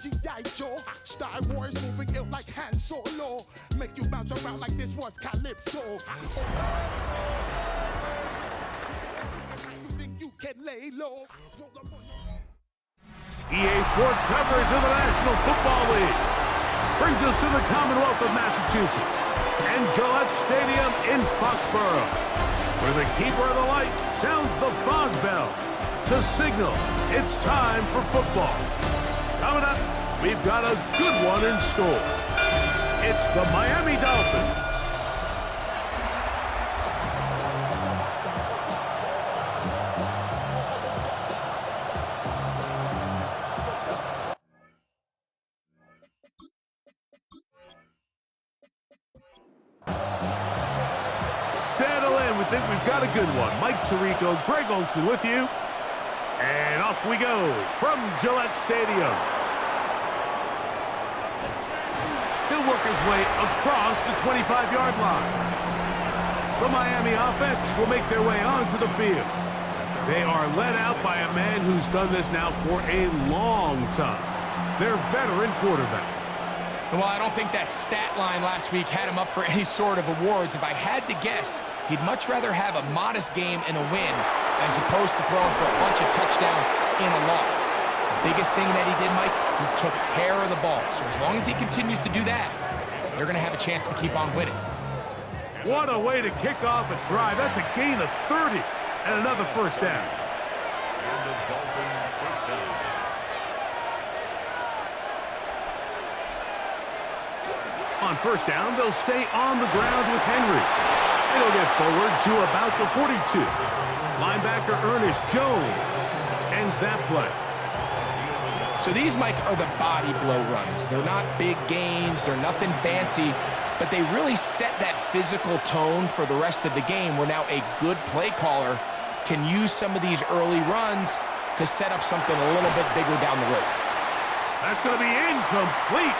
G.I. Joe, Star Wars moving ill like Han Solo. Make you bounce around like this was Calypso. You think you can lay low? EA Sports coverage of the National Football League brings us to the Commonwealth of Massachusetts and Gillette Stadium in Foxborough, where the keeper of the light sounds the fog bell to signal it's time for football. Coming up, we've got a good one in store. It's the Miami Dolphins. Settle in. We think we've got a good one. Mike Tirico, Greg Olson with you. And off we go from Gillette Stadium. He'll work his way across the 25-yard line. The Miami offense will make their way onto the field. They are led out by a man who's done this now for a long time. Their veteran quarterback. Well, I don't think that stat line last week had him up for any sort of awards. If I had to guess, he'd much rather have a modest game and a win as opposed to throwing for a bunch of touchdowns in a loss. The biggest thing that he did, Mike, he took care of the ball. So as long as he continues to do that, they're going to have a chance to keep on winning. What a way to kick off a drive. That's a gain of 30 and another first down. On first down, they'll stay on the ground with Henry. It'll get forward to about the 42. Linebacker Ernest Jones ends that play. So these, Mike, are the body blow runs. They're not big gains. They're nothing fancy. But they really set that physical tone for the rest of the game where now a good play caller can use some of these early runs to set up something a little bit bigger down the road. That's going to be incomplete.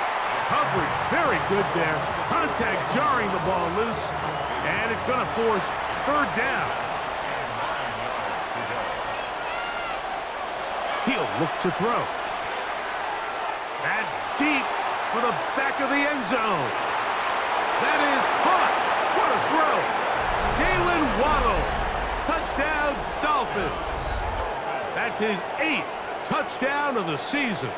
Coverage very good there. Contact jarring the ball loose. And it's going to force third down. He'll look to throw. That's deep for the back of the end zone. That is caught. What a throw. Jalen Waddle. Touchdown, Dolphins. That's his 8th touchdown of the season.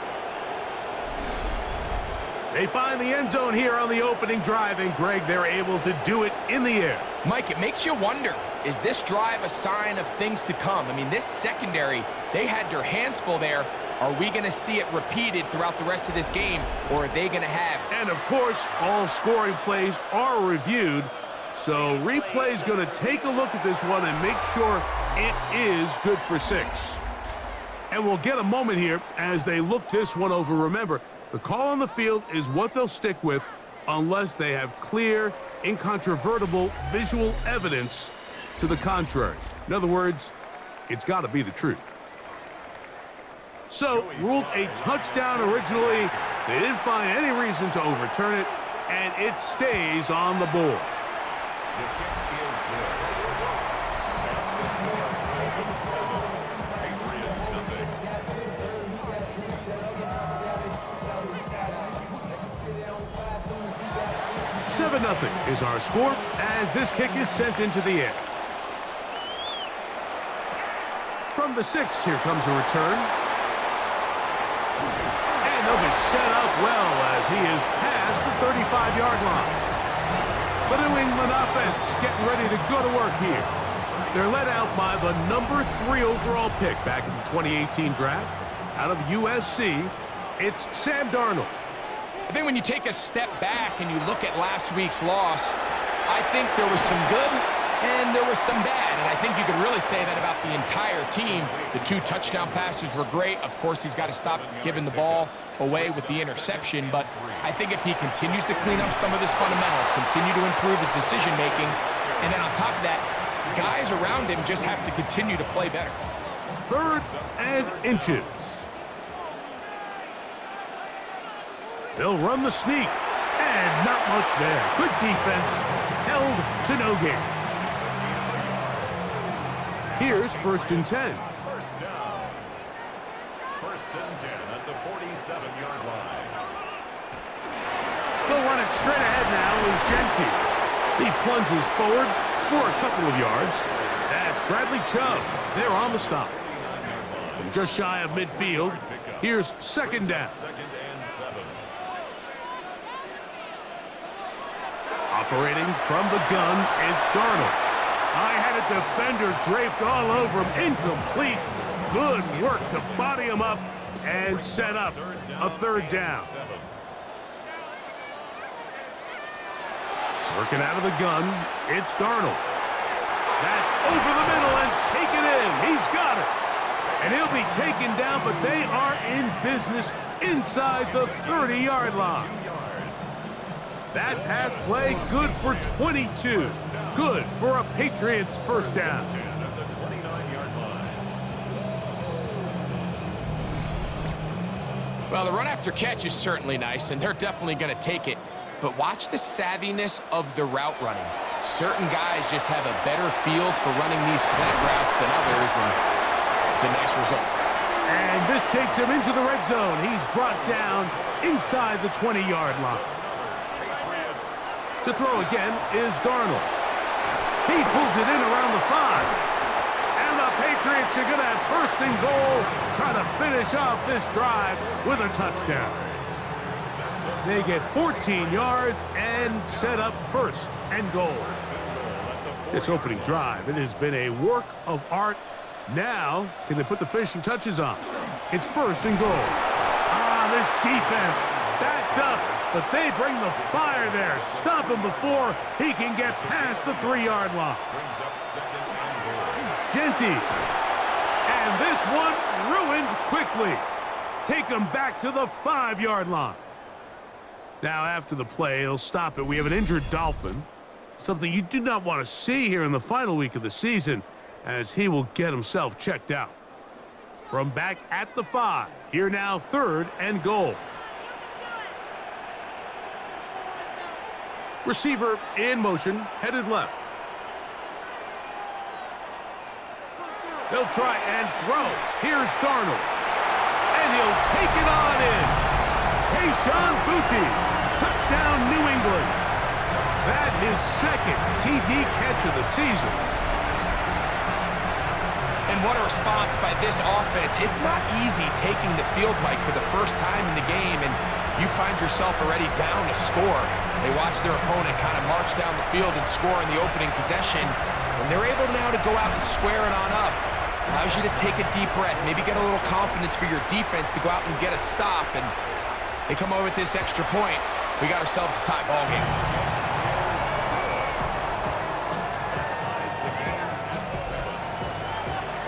They find the end zone here on the opening drive, and Greg, they're able to do it in the air. Mike, it makes you wonder, is this drive a sign of things to come? I mean, this secondary, they had their hands full there. Are we going to see it repeated throughout the rest of this game, or are they going to have? And, of course, all scoring plays are reviewed, so replay's going to take a look at this one and make sure it is good for 6. And we'll get a moment here as they look this one over. Remember, the call on the field is what they'll stick with unless they have clear, incontrovertible visual evidence to the contrary. In other words, it's got to be the truth. So, ruled a touchdown originally. They didn't find any reason to overturn it, and it stays on the board. The kick is good. That's the score. Patriots nothing. 7-0 is our score as this kick is sent into the air. From the 6, here comes a return. And they'll be set up well as he is past the 35-yard line. The New England offense getting ready to go to work here. They're led out by the number 3 overall pick back in the 2018 draft. Out of USC, it's Sam Darnold. I think when you take a step back and you look at last week's loss, I think there was some good and there was some bad. And I think you could really say that about the entire team. The 2 touchdown passes were great. Of course, he's got to stop giving the ball away with the interception. But I think if he continues to clean up some of his fundamentals, continue to improve his decision-making, and then on top of that, guys around him just have to continue to play better. 3rd and inches. They'll run the sneak, and not much there. Good defense, held to no gain. Here's 1st and 10. First down. First and 10 at the 47-yard line. They'll run it straight ahead now with Genty. He plunges forward for a couple of yards. That's Bradley Chubb. They're on the stop. From just shy of midfield, here's second down. Second and 7. Operating from the gun, it's Darnold. I had a defender draped all over him. Incomplete. Good work to body him up and set up a third down. Working out of the gun, it's Darnold. That's over the middle and taken in. He's got it. And he'll be taken down, but they are in business inside the 30-yard line. That pass play, good for 22. Good for a Patriots first down. Well, the run after catch is certainly nice, and they're definitely going to take it. But watch the savviness of the route running. Certain guys just have a better field for running these slant routes than others, and it's a nice result. And this takes him into the red zone. He's brought down inside the 20-yard line. To throw again is Darnold. He pulls it in around the 5. And the Patriots are going to have first and goal, try to finish off this drive with a touchdown. They get 14 yards and set up first and goal. This opening drive, it has been a work of art. Now, can they put the finishing touches on? It's first and goal. This defense backed up, but they bring the fire there. Stop him before he can get past the 3-yard line. Genty. And this one ruined quickly. Take him back to the 5-yard line. Now, after the play, he'll stop it. We have an injured Dolphin, something you do not want to see here in the final week of the season, as he will get himself checked out. From back at the 5, here now third and goal. Receiver in motion, headed left. They'll try and throw. Here's Darnold. And he'll take it on in. Kayshon Boutte. Touchdown, New England. That his second TD catch of the season. And what a response by this offense. It's not easy taking the field, Mike, for the first time in the game, and you find yourself already down a score. They watch their opponent kind of march down the field and score in the opening possession, and they're able now to go out and square it on up. Allows you to take a deep breath, maybe get a little confidence for your defense to go out and get a stop, and they come over with this extra point. We got ourselves a tie ball game.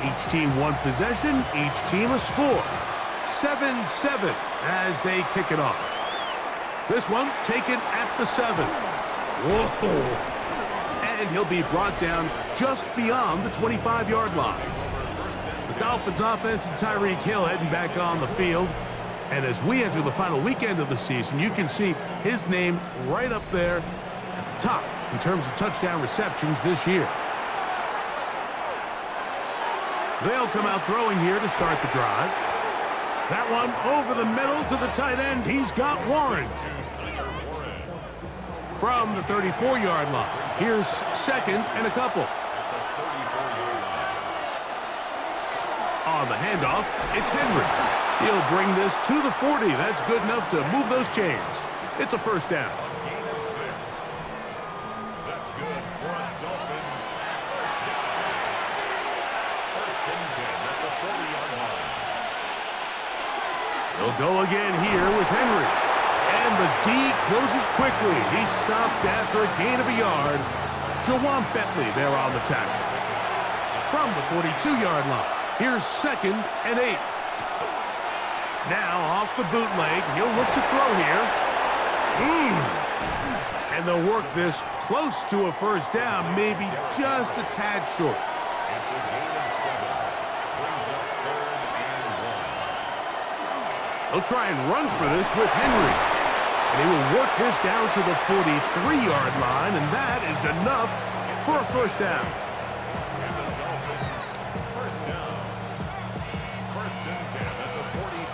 Each team one possession, each team a score. 7-7 as they kick it off. This one taken at the 7. Whoa! And he'll be brought down just beyond the 25-yard line. The Dolphins offense and Tyreek Hill heading back on the field. And as we enter the final weekend of the season, you can see his name right up there at the top in terms of touchdown receptions this year. They'll come out throwing here to start the drive. That one over the middle to the tight end. He's got Warren. From the 34-yard line. Here's second and a couple. On the handoff, it's Henry. He'll bring this to the 40. That's good enough to move those chains. It's a first down. Gain of 6. That's good for a Dolphins first down. First and 10 at the 40-yard line. They'll go again here with Henry. And the D closes quickly. He's stopped after a gain of a yard. Jawan Bentley there on the tackle. From the 42-yard line, here's second and 8. Now off the bootleg, he'll look to throw here. And they'll work this close to a first down, maybe just a tad short. It's a gain of 7. Brings up third and 1. They'll try and run for this with Henry. And he will work this down to the 43-yard line, and that is enough for a first down. And the Dolphins first down. First and 10 at the 45.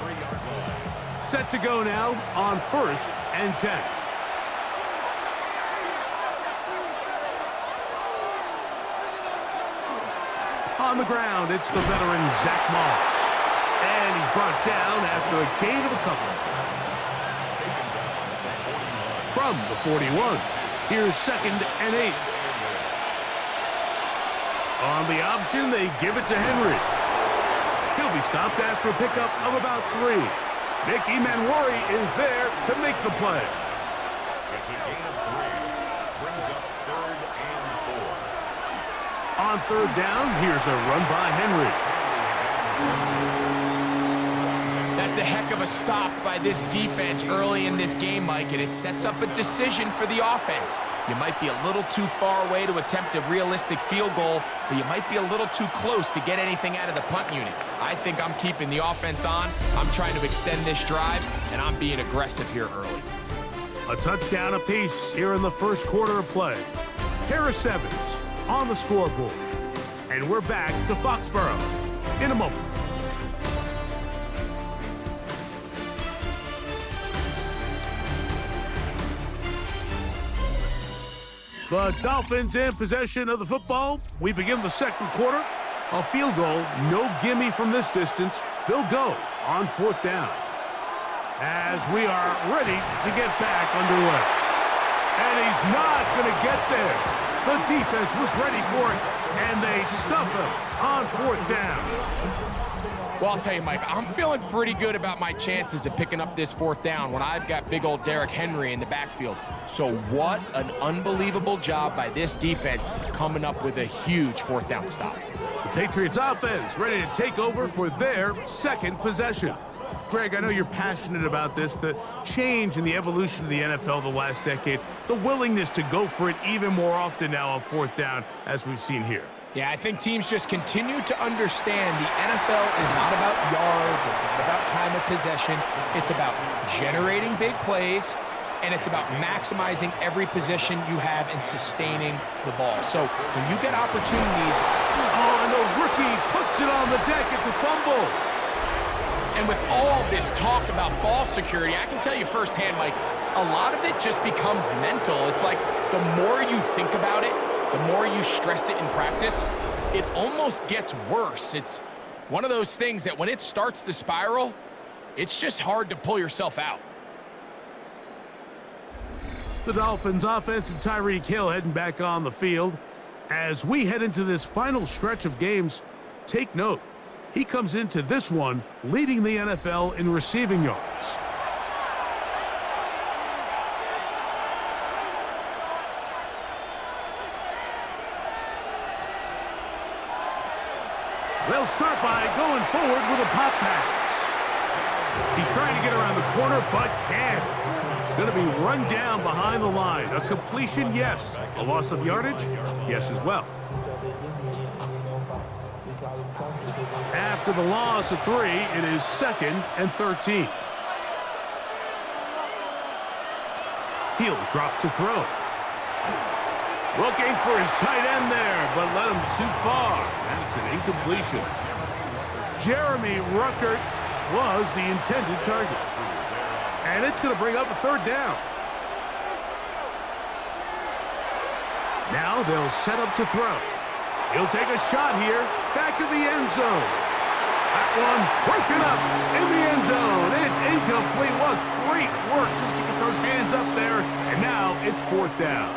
set to go now on 1st and 10. On the ground, it's the veteran Zach Moss. And he's brought down after a gain of a couple. From the 41, here's 2nd and 8. On the option, they give it to Henry. He'll be stopped after a pickup of about 3. Nick Emanwari is there to make the play. It's a gain of 3. Brings up 3rd and 4. On 3rd down, here's a run by Henry. That's a heck of a stop by this defense early in this game, Mike, and it sets up a decision for the offense. You might be a little too far away to attempt a realistic field goal, but you might be a little too close to get anything out of the punt unit. I think I'm keeping the offense on. I'm trying to extend this drive, and I'm being aggressive here early. A touchdown apiece here in the first quarter of play. Harris Evans on the scoreboard. And we're back to Foxborough in a moment. The Dolphins in possession of the football. We begin the second quarter. A field goal, no gimme from this distance. They'll go on 4th down. As we are ready to get back underway. And he's not going to get there. The defense was ready for it, and they stuff him on 4th down. Well, I'll tell you, Mike, I'm feeling pretty good about my chances of picking up this 4th down when I've got big old Derrick Henry in the backfield. So what an unbelievable job by this defense coming up with a huge 4th down stop. The Patriots offense ready to take over for their second possession. Greg, I know you're passionate about this, the change in the evolution of the NFL the last decade, the willingness to go for it even more often now on 4th down, as we've seen here. Yeah, I think teams just continue to understand the NFL is not about yards, it's not about time of possession, it's about generating big plays, and it's about maximizing every position you have and sustaining the ball. So when you get opportunities... Oh, and the rookie puts it on the deck. It's a fumble. And with all this talk about ball security, I can tell you firsthand, Mike, a lot of it just becomes mental. It's like the more you think about it, the more you stress it in practice, it almost gets worse. It's one of those things that when it starts to spiral, it's just hard to pull yourself out. The Dolphins offense and Tyreek Hill heading back on the field. As we head into this final stretch of games, take note, he comes into this one leading the NFL in receiving yards. They'll start by going forward with a pop pass. He's trying to get around the corner, but can't. Going to be run down behind the line. A completion, yes. A loss of yardage, yes as well. After the loss of 3, it is 2nd and 13. He'll drop to throw. Looking for his tight end there, but led him too far. That's an incompletion. Jeremy Ruckert was the intended target. And it's going to bring up a 3rd down. Now they'll set up to throw. He'll take a shot here, back of the end zone. That one broken up in the end zone. It's incomplete. What great work just to get those hands up there. And now it's 4th down.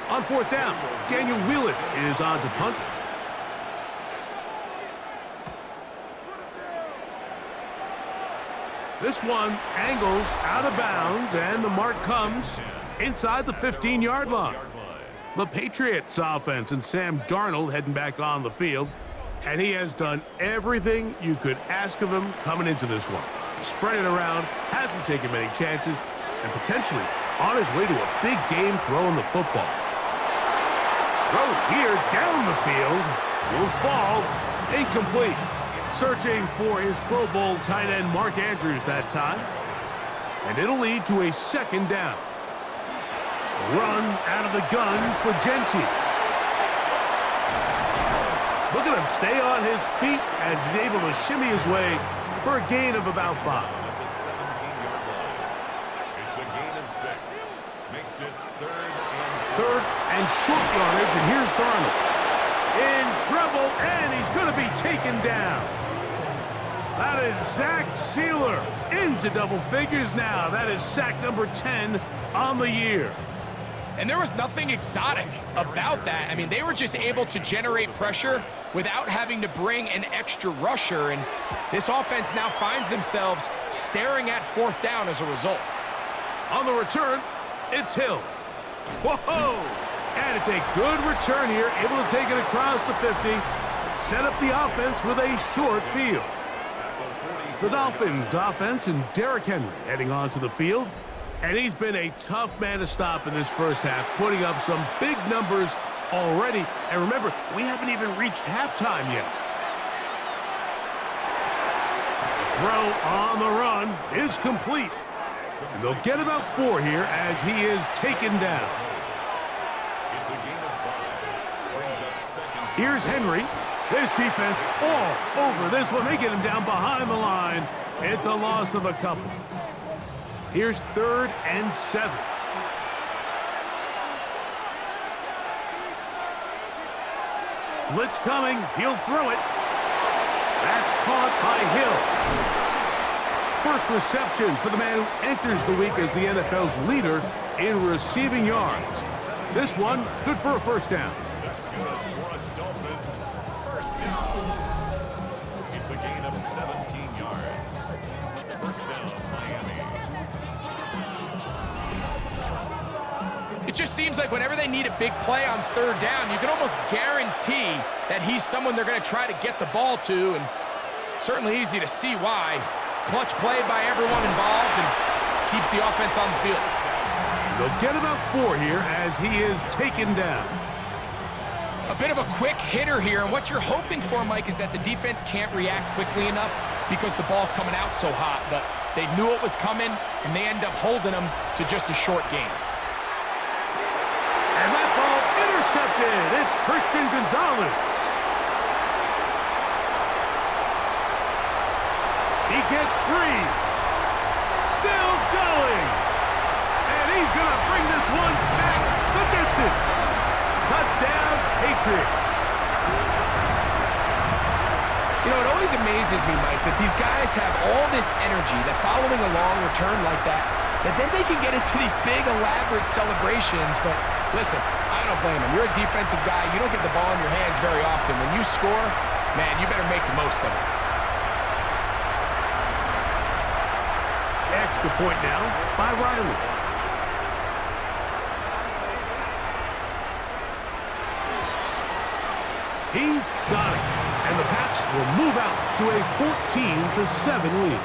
On 4th down, Daniel Whelan is on to punt. This one angles out of bounds, and the mark comes inside the 15-yard line. The Patriots offense and Sam Darnold heading back on the field, and he has done everything you could ask of him coming into this one. He's spread it around, hasn't taken many chances, and potentially on his way to a big game throwing the football. Throw here down the field will fall incomplete. Searching for his Pro Bowl tight end Mark Andrews that time. And it'll lead to a 2nd down. Run out of the gun for Genty. Look at him stay on his feet as he's able to shimmy his way for a gain of about 5. Makes it Third and short yardage, and here's Darnold. In trouble, and he's going to be taken down. That is Zach Sealer into double figures now. That is sack number 10 on the year. And there was nothing exotic about that. I mean, they were just able to generate pressure without having to bring an extra rusher, and this offense now finds themselves staring at fourth down as a result. On the return, it's Hill. Whoa! And it's a good return here, able to take it across the 50, set up the offense with a short field. The Dolphins offense and Derrick Henry heading onto the field. And he's been a tough man to stop in this first half, putting up some big numbers already. And remember, we haven't even reached halftime yet. The throw on the run is complete. And they'll get about 4 here as he is taken down. It's a gain of 5. Brings up second. Here's Henry. This defense all over this one. They get him down behind the line. It's a loss of a couple. Here's 3rd and 7. Blitz coming. He'll throw it. That's caught by Hill. First reception for the man who enters the week as the NFL's leader in receiving yards. This one, good for a first down. That's good for a Dolphins. First down. It's a gain of 17 yards. First down, Miami. It just seems like whenever they need a big play on 3rd down, you can almost guarantee that he's someone they're going to try to get the ball to, and certainly easy to see why. Clutch play by everyone involved and keeps the offense on the field. They'll get about 4 here as he is taken down. A bit of a quick hitter here, and what you're hoping for, Mike, is that the defense can't react quickly enough because the ball's coming out so hot, but they knew it was coming, and they end up holding them to just a short game. And that ball intercepted. It's Christian Gonzalez. He gets 3. Still going. And he's going to bring this one back the distance. Touchdown, Patriots. You know, it always amazes me, Mike, that these guys have all this energy, that following a long return like that then they can get into these big, elaborate celebrations. But listen, I don't blame them. You're a defensive guy. You don't get the ball in your hands very often. When you score, man, you better make the most of it. Extra point now by Riley. He's got it. And the Pats will move out to a 14-7 lead.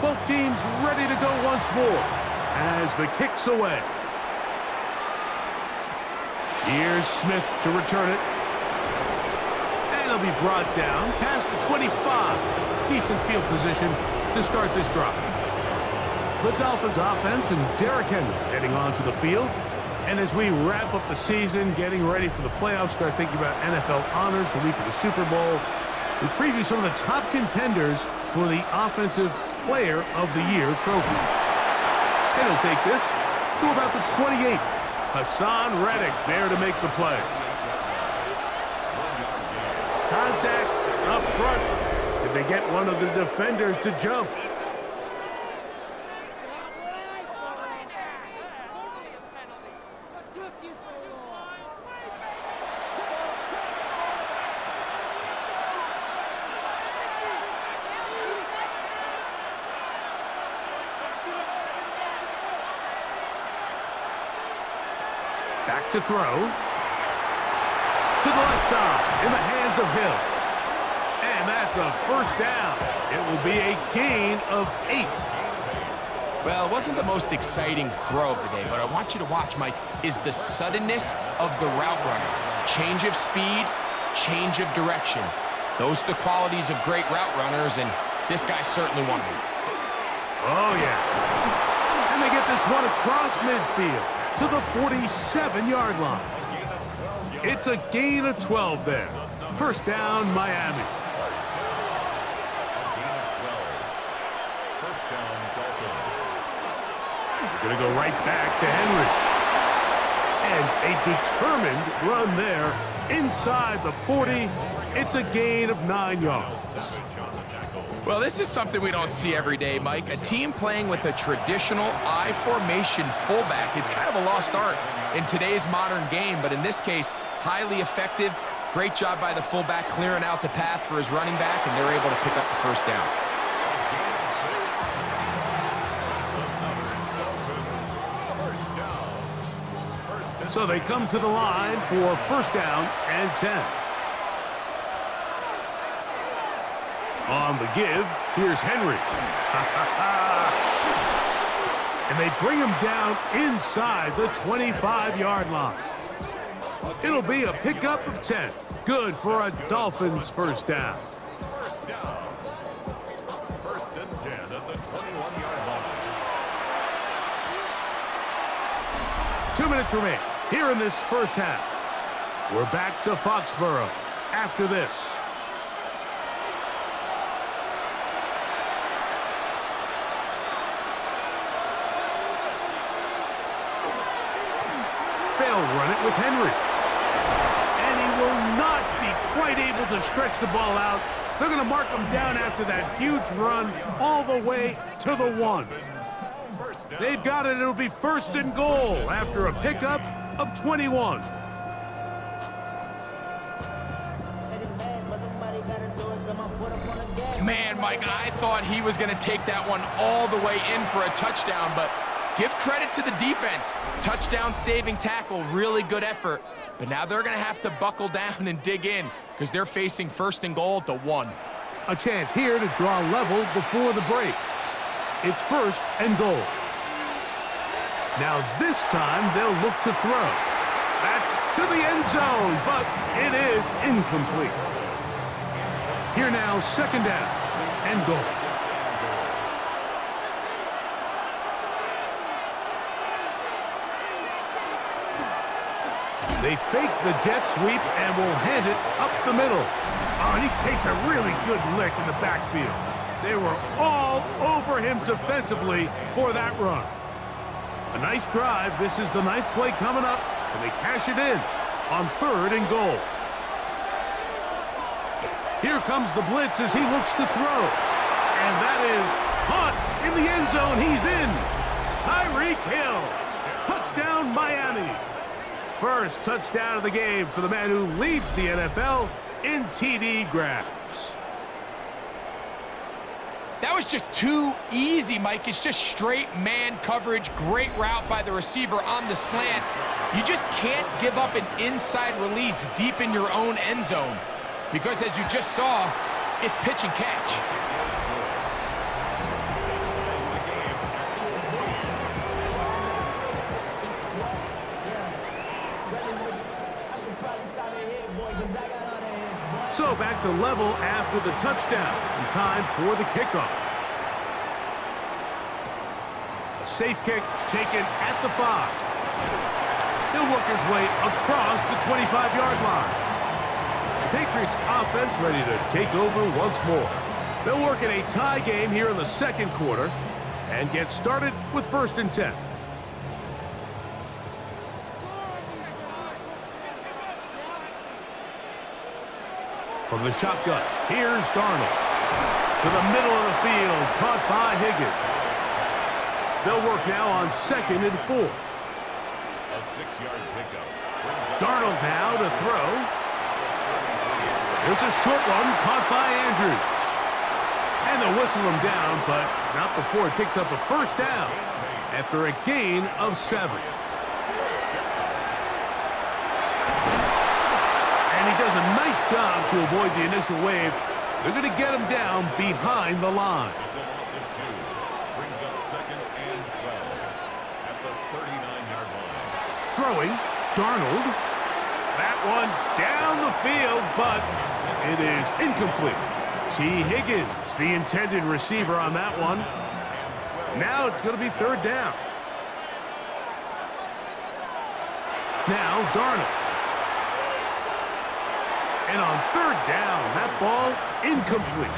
Both teams ready to go once more as the kick's away. Here's Smith to return it. And he'll be brought down past the 25. Decent field position to start this drive. The Dolphins offense and Derrick Henry heading onto the field. And as we wrap up the season, getting ready for the playoffs, start thinking about NFL honors, the week of the Super Bowl, we preview some of the top contenders for the Offensive Player of the Year trophy. And he'll take this to about the 28. Hassan Reddick there to make the play. Contact up front. Did they get one of the defenders to jump? Back to throw. To the left side, in the hands of Hill. And that's a first down. It will be a gain of 8. Well, it wasn't the most exciting throw of the day, but I want you to watch, Mike, is the suddenness of the route runner. Change of speed, change of direction. Those are the qualities of great route runners, and this guy's certainly one of them. Oh, yeah. And they get this one across midfield to the 47-yard line. It's a gain of 12 there. First down, Miami. First down. A gain of 12. First down, Dolphins. They're going to go right back to Henry. And a determined run there inside the 40. It's a gain of 9 yards. Well, this is something we don't see every day, Mike. A team playing with a traditional I formation fullback. It's kind of a lost art in today's modern game, but in this case, highly effective. Great job by the fullback clearing out the path for his running back, and they're able to pick up the first down. So they come to the line for first down and 10. On the give, here's Henry. And they bring him down inside the 25-yard line. It'll be a pickup of 10. Good for a Dolphins first down. First down. First and 10 at the 21-yard line. 2 minutes remain here in this first half. We're back to Foxborough after this. They'll run it with Henry. And he will not be quite able to stretch the ball out. They're going to mark him down after that huge run all the way to the 1. They've got it. It'll be first and goal after a pickup of 21. Man, Mike, I thought he was going to take that one all the way in for a touchdown, but give credit to the defense. Touchdown saving tackle, really good effort. But now they're going to have to buckle down and dig in because they're facing first and goal at the 1. A chance here to draw level before the break. It's first and goal. Now this time they'll look to throw. That's to the end zone, but it is incomplete. Here now, second down and goal. They fake the jet sweep and will hand it up the middle. Oh, and he takes a really good lick in the backfield. They were all over him defensively for that run. A nice drive. This is the 9th play coming up, and they cash it in on third and goal. Here comes the blitz as he looks to throw. And that is caught in the end zone. He's in. Tyreek Hill. Touchdown, Miami. First touchdown of the game for the man who leads the NFL in TD grabs. That was just too easy, Mike. It's just straight man coverage. Great route by the receiver on the slant. You just can't give up an inside release deep in your own end zone because, as you just saw, it's pitch and catch. So back to level after the touchdown and time for the kickoff. A safe kick taken at the 5. He'll work his way across the 25-yard line. The Patriots offense ready to take over once more. They'll work in a tie game here in the second quarter and get started with first and 10. From the shotgun, here's Darnold. To the middle of the field, caught by Higgins. They'll work now on second and 4. A 6-yard pickup. Darnold now to throw. There's a short one caught by Andrews. And they'll whistle him down, but not before he picks up a first down after a gain of 7. And he does a nice job to avoid the initial wave. They're going to get him down behind the line. It's a loss of 2. Brings up second and 12 at the 39-yard line. Throwing, Darnold. That one down the field, but it is incomplete. T. Higgins, the intended receiver on that one. Now it's going to be third down. Now Darnold. And on third down, that ball incomplete.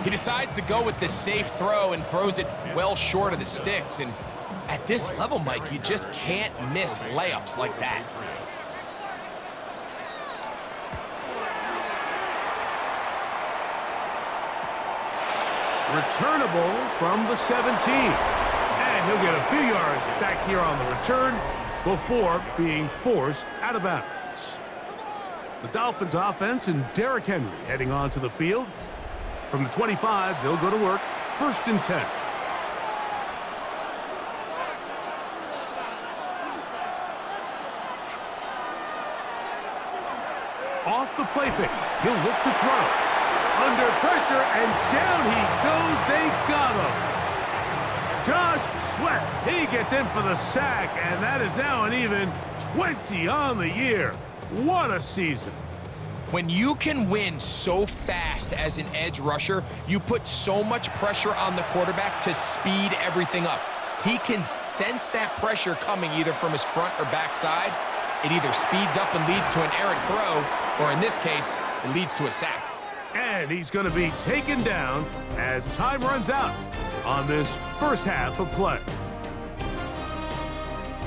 He decides to go with the safe throw and throws it well short of the sticks. And at this level, Mike, you just can't miss layups like that. Returnable from the 17. And he'll get a few yards back here on the return before being forced out of bounds. The Dolphins offense and Derrick Henry heading onto the field. From the 25, they'll go to work. 1st and 10. Off the play fake, he'll look to throw. Under pressure, and down he goes. They got him. Josh Sweat, he gets in for the sack, and that is now an even 20 on the year. What a season. When you can win so fast as an edge rusher, you put so much pressure on the quarterback to speed everything up. He can sense that pressure coming either from his front or back side. It either speeds up and leads to an errant throw, or in this case, it leads to a sack. And he's going to be taken down as time runs out on this first half of play.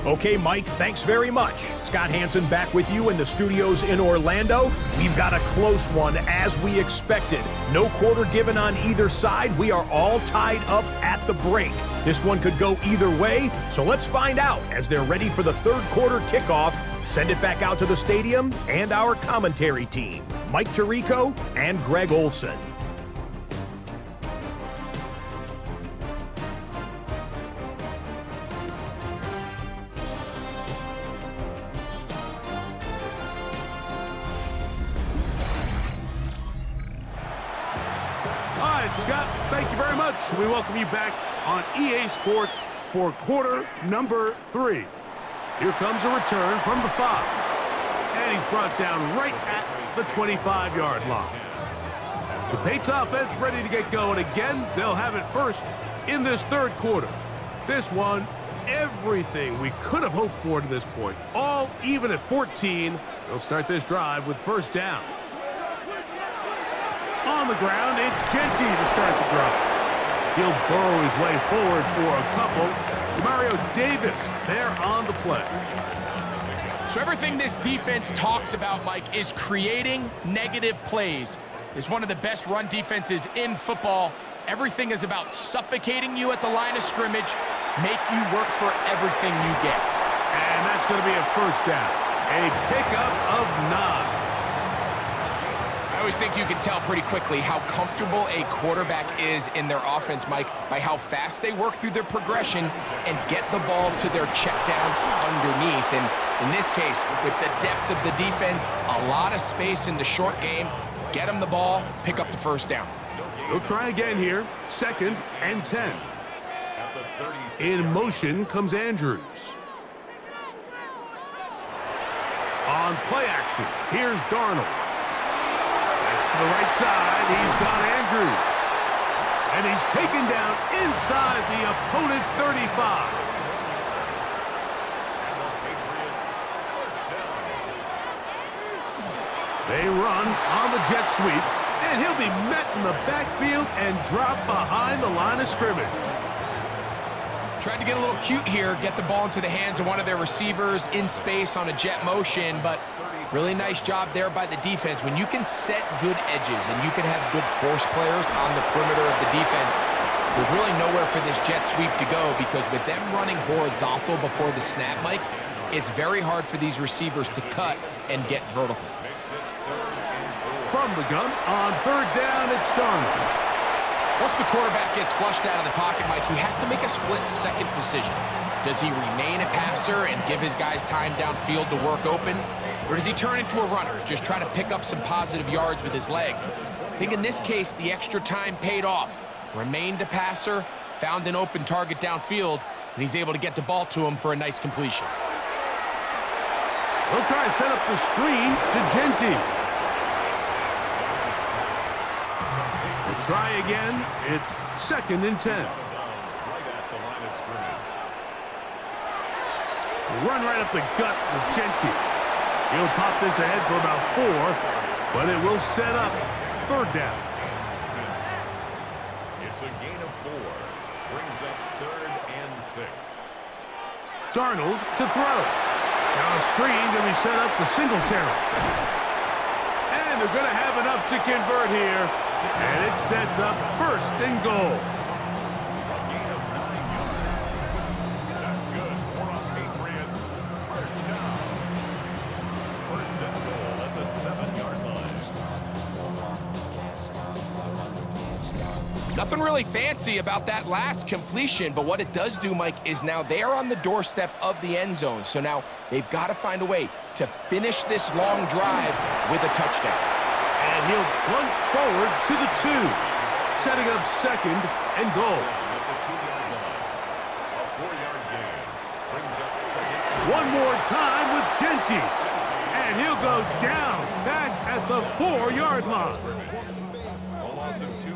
Okay, Mike, thanks very much. Scott Hansen back with you in the studios in Orlando. We've got a close one as we expected. No quarter given on either side. We are all tied up at the break. This one could go either way, so let's find out as they're ready for the third quarter kickoff. Send it back out to the stadium and our commentary team, Mike Tirico and Greg Olson. Scott, thank you very much. We welcome you back on EA Sports for quarter number 3. Here comes a return from the 5. And he's brought down right at the 25-yard line. The Patriots offense ready to get going again. They'll have it first in this third quarter. This one, everything we could have hoped for to this point. All even at 14. They'll start this drive with first down. On the ground, it's Genty to start the drive. He'll burrow his way forward for a couple. Mario Davis there on the play. So everything this defense talks about, Mike, is creating negative plays. It's one of the best run defenses in football. Everything is about suffocating you at the line of scrimmage, make you work for everything you get. And that's going to be a first down. A pickup of 9. I always think you can tell pretty quickly how comfortable a quarterback is in their offense, Mike, by how fast they work through their progression and get the ball to their check down underneath. And in this case, with the depth of the defense, a lot of space in the short game, get them the ball, pick up the first down. They'll try again here. 2nd and 10. In motion comes Andrews. On play action, here's Darnold. To the right side, he's got Andrews. And he's taken down inside the opponent's 35. They run on the jet sweep, and he'll be met in the backfield and dropped behind the line of scrimmage. Tried to get a little cute here, get the ball into the hands of one of their receivers in space on a jet motion, but really nice job there by the defense. When you can set good edges and you can have good force players on the perimeter of the defense, there's really nowhere for this jet sweep to go because with them running horizontal before the snap, Mike, it's very hard for these receivers to cut and get vertical. From the gun, on third down, it's Darnold. Once the quarterback gets flushed out of the pocket, Mike, he has to make a split-second decision. Does he remain a passer and give his guys time downfield to work open? Or does he turn into a runner, just try to pick up some positive yards with his legs? I think in this case, the extra time paid off. Remained a passer, found an open target downfield, and he's able to get the ball to him for a nice completion. They'll try to set up the screen to Genty. To try again, it's 2nd and 10. Run right up the gut with Genty. He'll pop this ahead for about 4, but it will set up 3rd down. It's a gain of 4. Brings up 3rd and 6. Darnold to throw. Now a screen to be set up for Singletary. And they're going to have enough to convert here. And it sets up 1st and goal. A gain of 9 yards. That's good for a Patriots. 1st down. 1st and goal at the 7-yard line. Nothing really fancy about that last completion, but what it does do, Mike, is now they are on the doorstep of the end zone. So now they've got to find a way to finish this long drive with a touchdown. And he'll plunge forward to the 2, setting up 2nd and goal. At the 2-yard line. A 4-yard gain. Brings up 2nd. One more time with Genty. And he'll go down back at the 4-yard line.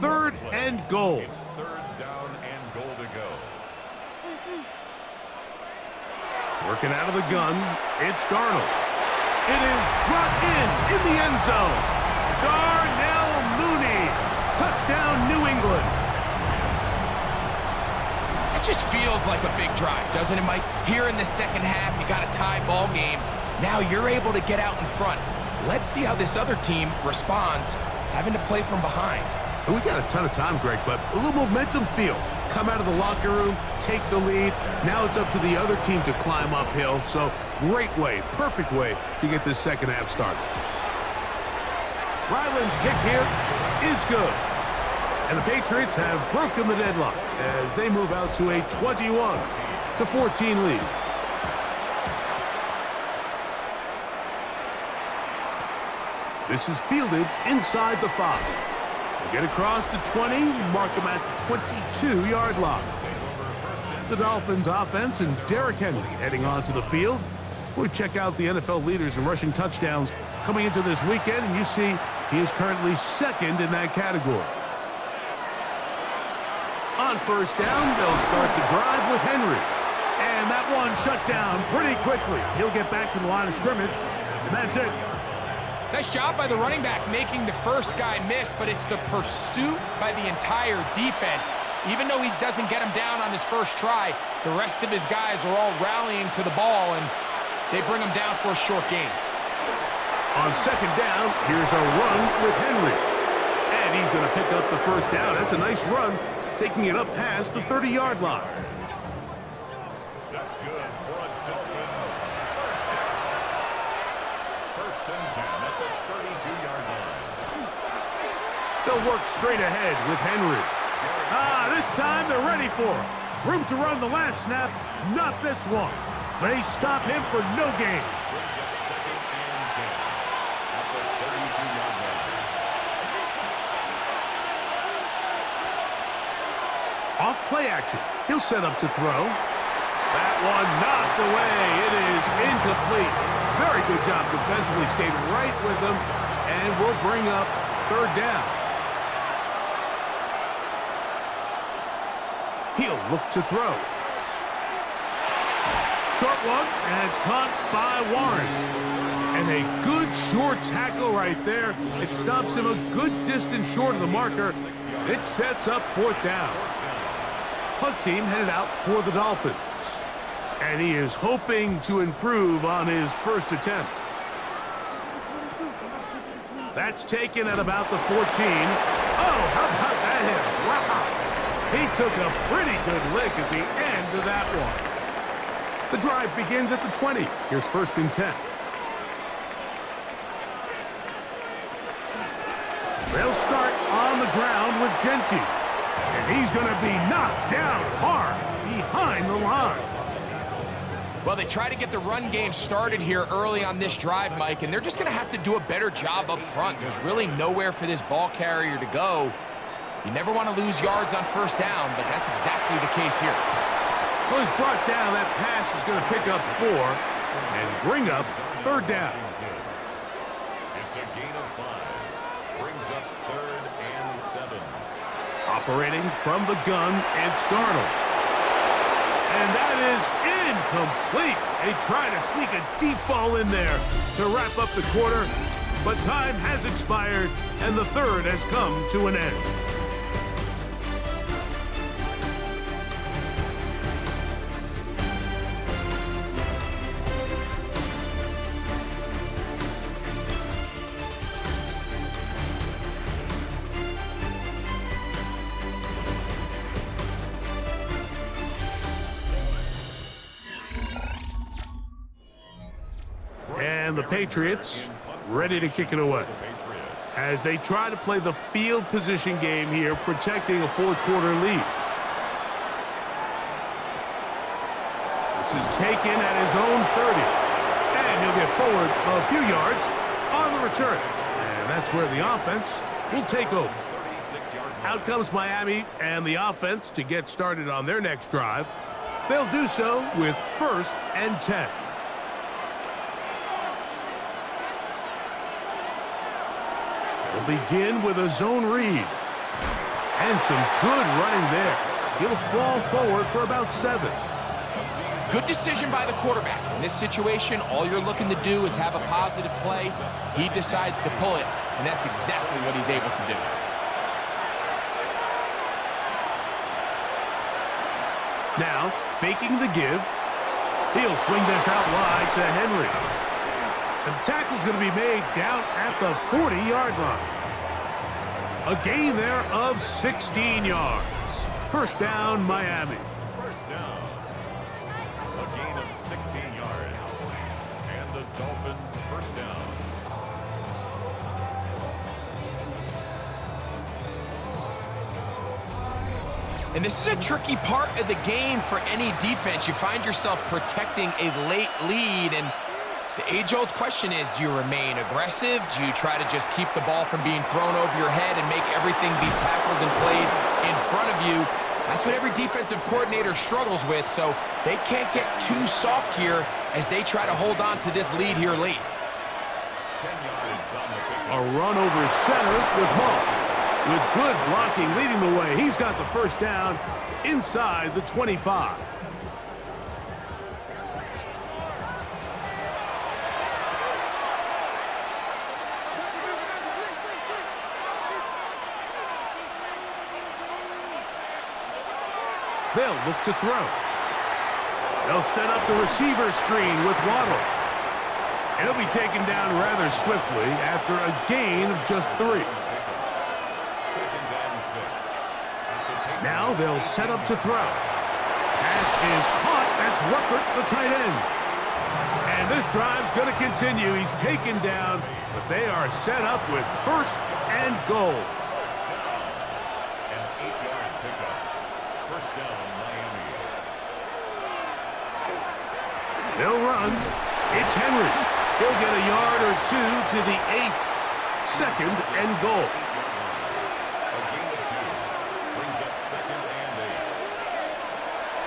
3rd and goal. It's 3rd down and goal to go. Working out of the gun, it's Darnold. It is brought in the end zone. Darnell Mooney. Touchdown, New England. It just feels like a big drive, doesn't it, Mike? Here in the second half, you got a tie ball game. Now you're able to get out in front. Let's see how this other team responds, having to play from behind. We got a ton of time, Greg, but a little momentum feel. Come out of the locker room, take the lead. Now it's up to the other team to climb uphill. So great way, perfect way to get this second half started. Ryland's kick here is good. And the Patriots have broken the deadlock as they move out to a 21-14 lead. This is fielded inside the 5. They get across the 20, mark them at the 22-yard line. The Dolphins offense and Derrick Henry heading onto the field. We check out the NFL leaders in rushing touchdowns coming into this weekend, and you see he is currently 2nd in that category. On 1st down, they'll start the drive with Henry. And that one shut down pretty quickly. He'll get back to the line of scrimmage, and that's it. Nice job by the running back making the first guy miss, but it's the pursuit by the entire defense. Even though he doesn't get him down on his first try, the rest of his guys are all rallying to the ball, and they bring him down for a short gain. On 2nd down, here's a run with Henry. And he's going to pick up the 1st down. That's a nice run, taking it up past the 30-yard line. That's good for a Dolphins. 1st down. 1st and 10 at the 32-yard line. They'll work straight ahead with Henry. This time they're ready for it. Room to run the last snap, not this one. They stop him for no gain. Brings up 2nd and 10 at the 32-yard line. Off play action. He'll set up to throw. That one knocked away. It is incomplete. Very good job defensively. Stayed right with him. And will bring up 3rd down. He'll look to throw. Short one, and it's caught by Warren. And a good short tackle right there. It stops him a good distance short of the marker. It sets up 4th down. Punt team headed out for the Dolphins. And he is hoping to improve on his first attempt. That's taken at about the 14. Oh, how about that hit? Wow. He took a pretty good lick at the end of that one. The drive begins at the 20. Here's 1st and 10. They'll start on the ground with Genty. And he's going to be knocked down hard behind the line. Well, they try to get the run game started here early on this drive, Mike, and they're just going to have to do a better job up front. There's really nowhere for this ball carrier to go. You never want to lose yards on 1st down, but that's exactly the case here. Well, he's brought down. That pass is going to pick up 4 and bring up 3rd down. It's a gain of 5. Brings up 3rd and 7. Operating from the gun, it's Darnold. And that is incomplete. They try to sneak a deep ball in there to wrap up the quarter, but time has expired, and the third has come to an end. And the Patriots ready to kick it away as they try to play the field position game here, protecting a fourth quarter lead. This is taken at his own 30, and he'll get forward a few yards on the return. And that's where the offense will take over. Out comes Miami and the offense to get started on their next drive. They'll do so with 1st and 10. They'll begin with a zone read. And some good running there. He'll fall forward for about 7. Good decision by the quarterback. In this situation, all you're looking to do is have a positive play. He decides to pull it, and that's exactly what he's able to do. Now, faking the give. He'll swing this out wide to Henry. And the tackle's going to be made down at the 40-yard line. A gain there of 16 yards. First down, Miami. First down. A gain of 16 yards. And the Dolphin first down. And this is a tricky part of the game for any defense. You find yourself protecting a late lead, and the age-old question is, do you remain aggressive? Do you try to just keep the ball from being thrown over your head and make everything be tackled and played in front of you? That's what every defensive coordinator struggles with, so they can't get too soft here as they try to hold on to this lead here late. 10 yards on the kick. A run over center with Moss. With good blocking leading the way, he's got the first down inside the 25. They'll look to throw. They'll set up the receiver screen with Waddle. And he'll be taken down rather swiftly after a gain of just 3. Now they'll set up to throw. Pass is caught. That's Ruckert, the tight end. And this drive's going to continue. He's taken down, but they are set up with 1st and goal. An 8-yard pickup. First down, Miami. They'll run. It's Henry. He'll get a yard or 2 to the 8. 2nd and goal.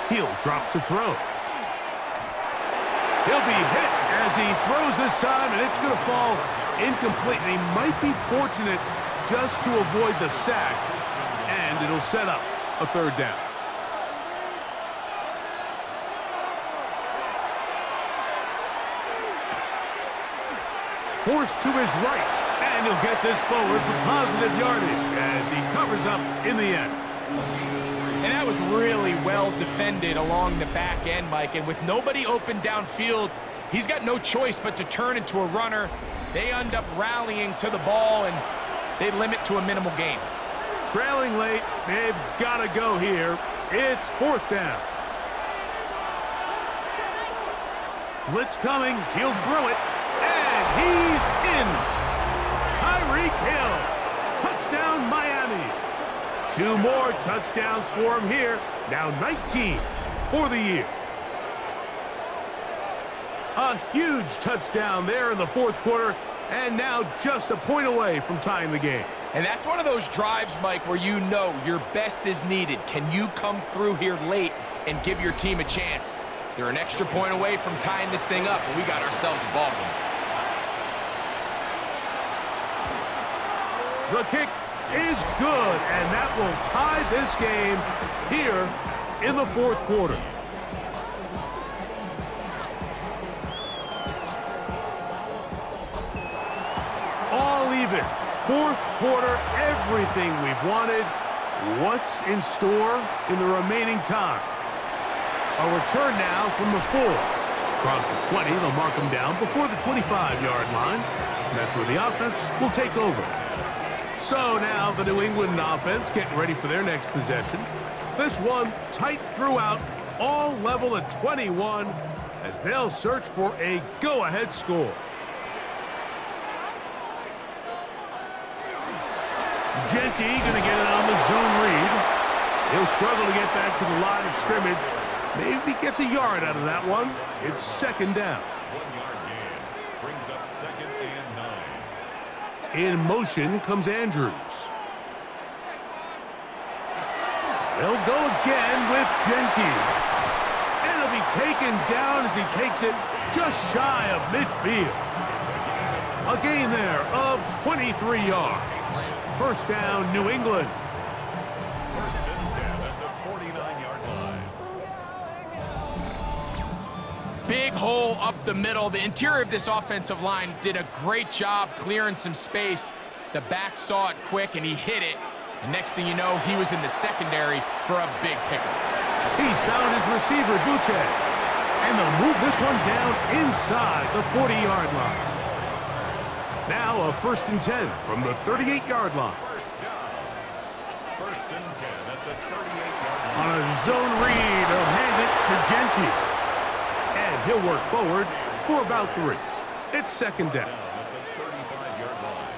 He'll drop to throw. He'll be hit as he throws this time, and it's going to fall incomplete. And he might be fortunate just to avoid the sack, and it'll set up a 3rd down. Forced to his right, and he'll get this forward for positive yardage as he covers up in the end. And that was really well defended along the back end, Mike. And with nobody open downfield, he's got no choice but to turn into a runner. They end up rallying to the ball, and they limit to a minimal gain. Trailing late, they've got to go here. It's 4th down. Blitz coming, he'll throw it, and he's in. Tyreek Hill, touchdown Miami. 2 more touchdowns for him here. Now 19 for the year. A huge touchdown there in the 4th quarter, and now just a point away from tying the game. And that's one of those drives, Mike, where you know your best is needed. Can you come through here late and give your team a chance? They're an extra point away from tying this thing up, and we got ourselves a ball game. The kick is good, and that will tie this game here in the 4th quarter. Fourth quarter, everything we've wanted. What's in store in the remaining time? A return now from the 4. Across the 20, they'll mark them down before the 25-yard line. That's where the offense will take over. So now the New England offense getting ready for their next possession. This one tight throughout, all level at 21 as they'll search for a go-ahead score. Genty going to get it on the zone read. He'll struggle to get back to the line of scrimmage. Maybe gets a yard out of that one. It's second down. 1-yard gain brings up 2nd and 9. In motion comes Andrews. They'll go again with Genty. And it'll be taken down as he takes it just shy of midfield. A gain there of 23 yards. First down, New England. First and 10 at the 49-yard line. Big hole up the middle. The interior of this offensive line did a great job clearing some space. The back saw it quick, and he hit it. And next thing you know, he was in the secondary for a big pickup. He's found his receiver, Butte. And they'll move this one down inside the 40-yard line. Now a first and 10 from the 38-yard line. First down. First and 10 at the 38-yard line. On a zone read, he'll hand it to Genty. And he'll work forward for about 3. It's second down. At the 35-yard line.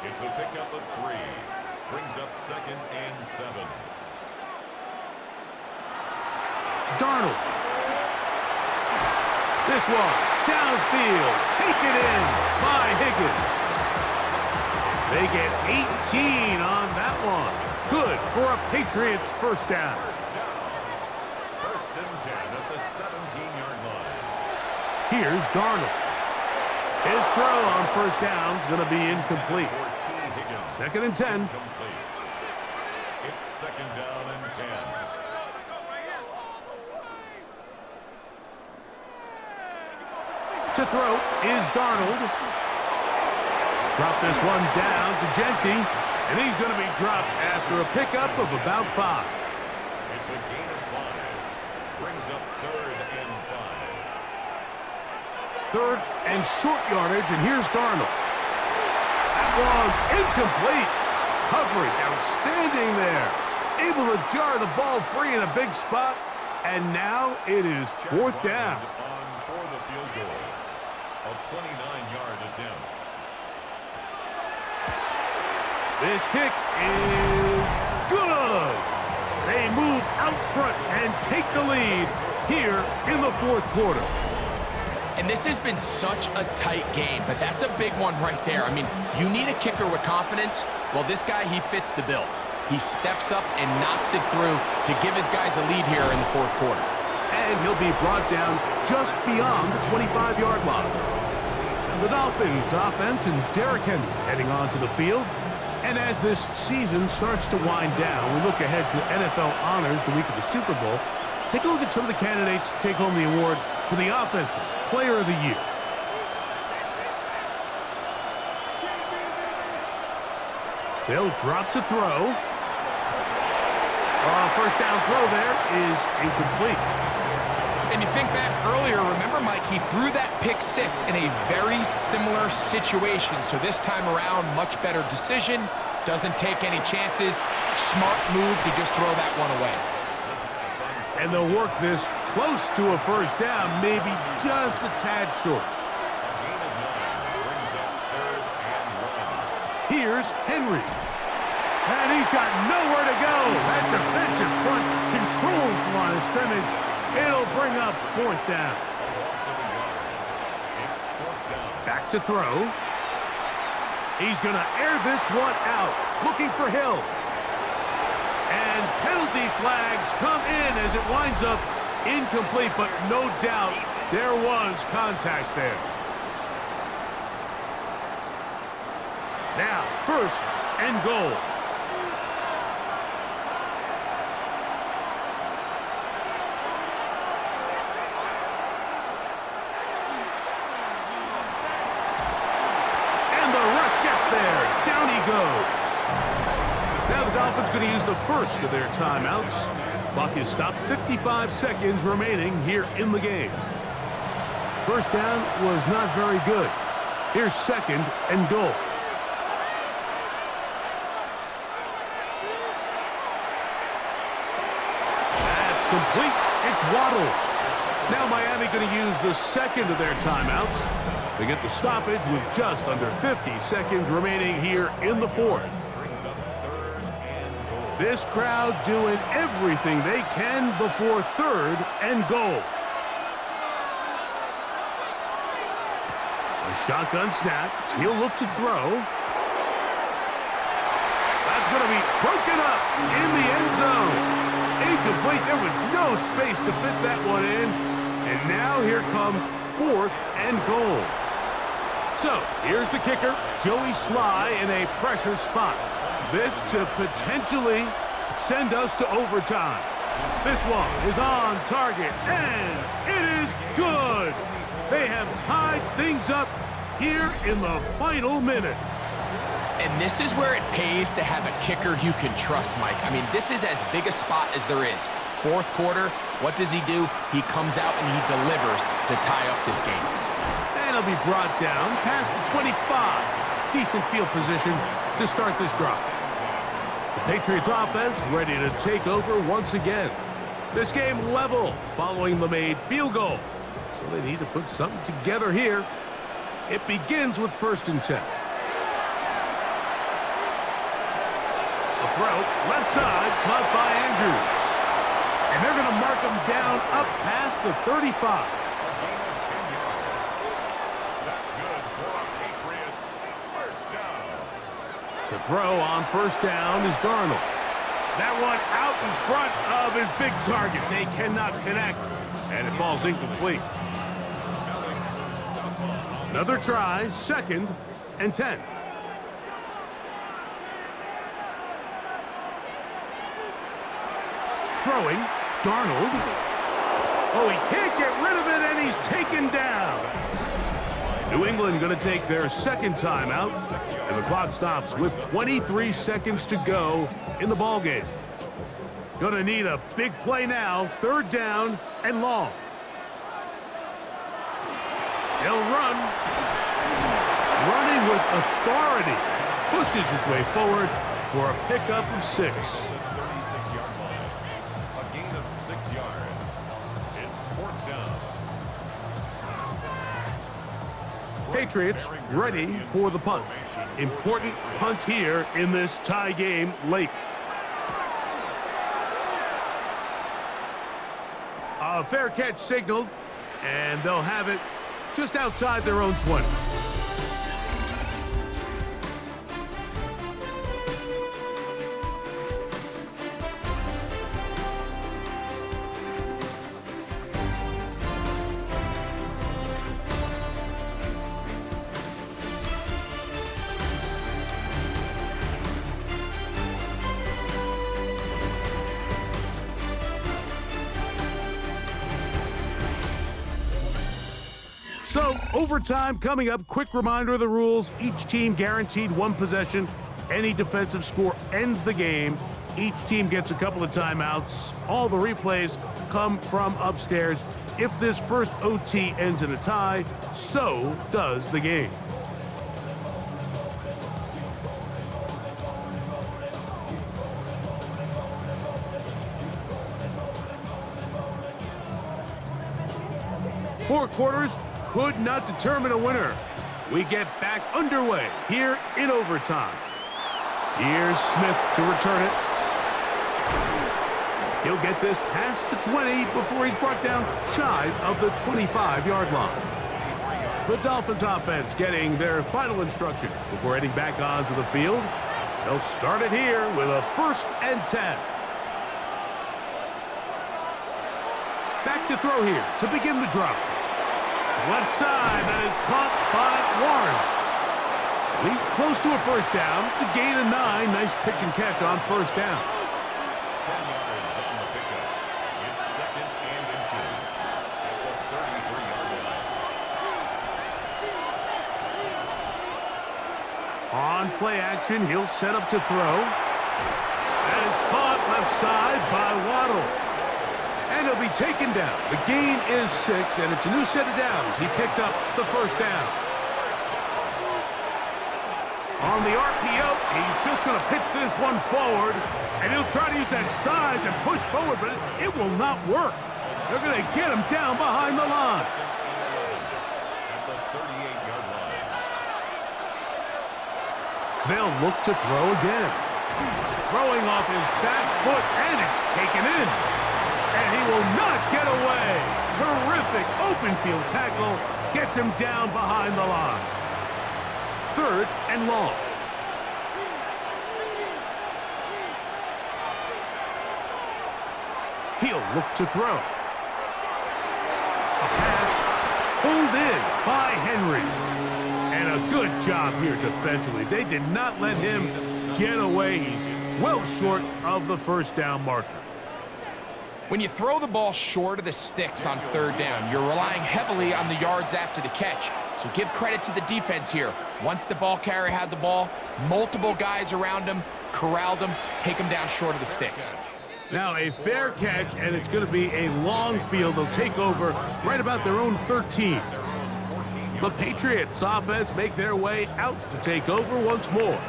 It's a pickup of 3. Brings up 2nd and 7. Darnold. This one, downfield, taken in by Higgins. They get 18 on that one. Good for a Patriots first down. First and 10 at the 17-yard line. Here's Darnold. His throw on first down is going to be incomplete. Second and 10. Complete. It's second down and 10. To throw is Darnold. Drop this one down to Genty, and he's going to be dropped after a pickup of about 5. It's a gain of 5. Brings up 3rd and 5. Third and short yardage, and here's Darnold. That one incomplete. Coverage outstanding there. Able to jar the ball free in a big spot, and now it is fourth down. On for the field goal. A 29-yard attempt. This kick is good. They move out front and take the lead here in the fourth quarter. And this has been such a tight game, but that's a big one right there. I mean, you need a kicker with confidence. Well, this guy, he fits the bill. He steps up and knocks it through to give his guys a lead here in the fourth quarter. And he'll be brought down just beyond the 25-yard line. The Dolphins offense and Derrick Henry heading onto the field. And as this season starts to wind down, we look ahead to NFL honors the week of the Super Bowl. Take a look at some of the candidates to take home the award for the Offensive Player of the Year. They'll drop to throw. First down throw there is incomplete. And you think back earlier, remember, Mike, he threw that pick 6 in a very similar situation. So this time around, much better decision. Doesn't take any chances. Smart move to just throw that one away. And they'll work this close to a first down, maybe just a tad short. Here's Henry. And he's got nowhere to go. That defensive front controls the line of scrimmage. It'll bring up fourth down. Back to throw. He's going to air this one out, looking for Hill. And penalty flags come in as it winds up incomplete, but no doubt there was contact there. Now, first and goal. And the rush gets there. Down he goes. Now the Dolphins going to use the first of their timeouts. Clock is stopped, 55 seconds remaining here in the game. First down was not very good. Here's second and goal. That's complete. It's Waddle. Now Miami going to use the second of their timeouts. They get the stoppage with just under 50 seconds remaining here in the fourth. This crowd doing everything they can before third and goal. A shotgun snap. He'll look to throw. That's going to be broken up in the end zone. Incomplete. There was no space to fit that one in. And now here comes fourth and goal. So here's the kicker, Joey Sly in a pressure spot. This to potentially send us to overtime. This one is on target, and it is good. They have tied things up here in the final minute. And this is where it pays to have a kicker you can trust, Mike. I mean, this is as big a spot as there is. Fourth quarter, what does he do? He comes out and he delivers to tie up this game. And he'll be brought down past the 25. Decent field position to start this drive. The Patriots offense ready to take over once again. This game level following the made field goal. So they need to put something together here. It begins with 1st and 10. A throw, left side, caught by Andrews. And they're going to mark him down up past the 35. That's good for our Patriots. First down. To throw on 1st down is Darnold. That one out in front of his big target. They cannot connect, and it falls incomplete. Another try, 2nd and 10. Throwing, Darnold. Oh, he can't get rid of it, and he's taken down. New England going to take their second timeout, and the clock stops with 23 seconds to go in the ballgame. Going to need a big play now, 3rd down and long. He'll run. Running with authority. Pushes his way forward for a pickup of 6. 36-yard line. A gain of 6 yards. It's 4th down. Patriots ready for the punt. Important punt here in this tie game late. A fair catch signaled, and they'll have it just outside their own 20. So, overtime coming up. Quick reminder of the rules. Each team guaranteed 1 possession. Any defensive score ends the game. Each team gets a couple of timeouts. All the replays come from upstairs. If this first OT ends in a tie, so does the game. Four quarters could not determine a winner. We get back underway here in overtime. Here's Smith to return it. He'll get this past the 20 before he's brought down shy of the 25-yard line. The Dolphins offense getting their final instructions before heading back onto the field. They'll start it here with a 1st and 10. Back to throw here to begin the drive. Left side, that is caught by Warren. He's close to a 1st down to gain a 9. Nice pitch and catch on 1st down. 10 yards on the pickup. It's 2nd and inches at the 33-yard line. On play action, he'll set up to throw. That is caught left side by Waddle. And he'll be taken down. The gain is 6, and it's a new set of downs. He picked up the first down. On the RPO, he's just going to pitch this one forward, and he'll try to use that size and push forward, but it will not work. They're going to get him down behind the line. At the 38-yard line. They'll look to throw again. Throwing off his back foot, and it's taken in. And he will not get away. Terrific open field tackle gets him down behind the line. 3rd and long. He'll look to throw. A pass pulled in by Henry. And a good job here defensively. They did not let him get away. He's well short of the first down marker. When you throw the ball short of the sticks on 3rd down, you're relying heavily on the yards after the catch. So give credit to the defense here. Once the ball carrier had the ball, multiple guys around him, corralled him, take him down short of the sticks. Now a fair catch, and it's going to be a long field. They'll take over right about their own 13. The Patriots offense make their way out to take over once more.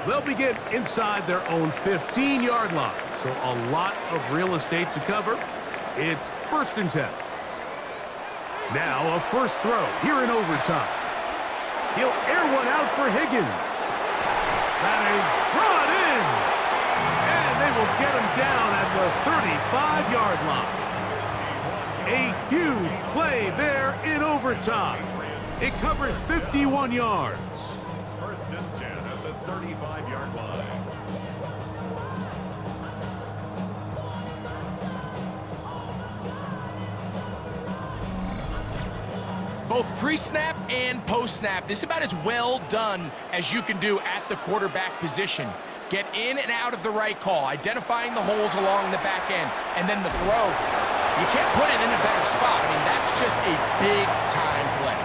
They'll begin inside their own 15-yard line, so a lot of real estate to cover. It's 1st and 10. Now a first throw here in overtime. He'll air one out for Higgins. That is brought in. And they will get him down at the 35-yard line. A huge play there in overtime. It covers 51 yards. 1st and 10 at the 35-yard line. Both pre-snap and post-snap, this is about as well done as you can do at the quarterback position. Get in and out of the right call, identifying the holes along the back end, and then the throw. You can't put it in a better spot. I mean, that's just a big-time play.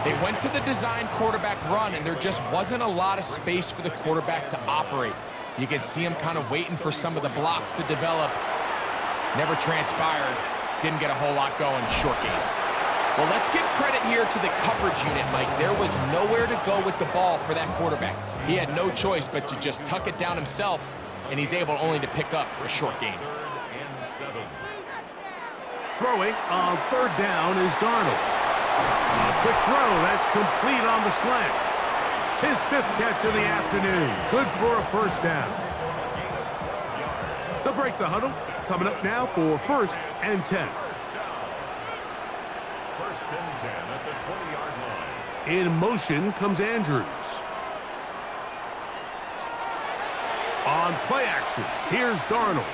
They went to the design quarterback run, and there just wasn't a lot of space for the quarterback to operate. You can see him kind of waiting for some of the blocks to develop. Never transpired. Didn't get a whole lot going. Short game. Well, let's give credit here to the coverage unit, Mike. There was nowhere to go with the ball for that quarterback. He had no choice but to just tuck it down himself, and he's able only to pick up a short gain. 3rd and 7. Throwing on 3rd down is Darnold. A quick throw, that's complete on the slant. His 5th catch of the afternoon. Good for a first down. They'll break the huddle. Coming up now for 1st and 10. 1st and 10 at the 20-yard line. In motion comes Andrews. On play action, here's Darnold.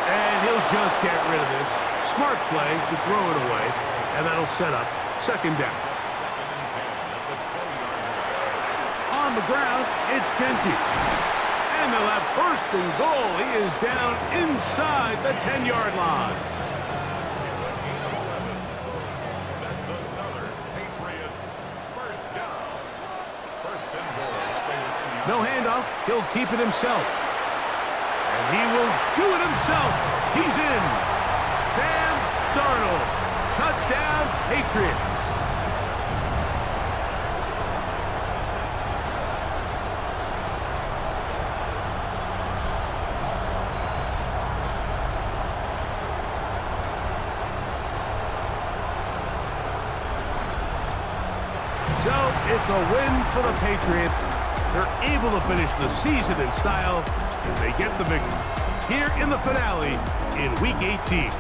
And he'll just get rid of this. Smart play to throw it away, and that'll set up 2nd down. 2nd and 10 at the 20-yard line. On the ground, it's Genty. And they'll have 1st and goal. He is down inside the 10-yard line. It's a gain of 11. That's another Patriots 1st down. 1st and goal at the 1. No handoff. He'll keep it himself. And he will do it himself. He's in. Sam Darnold. Touchdown, Patriots. So it's a win for the Patriots. They're able to finish the season in style as they get the victory here in the finale in Week 18.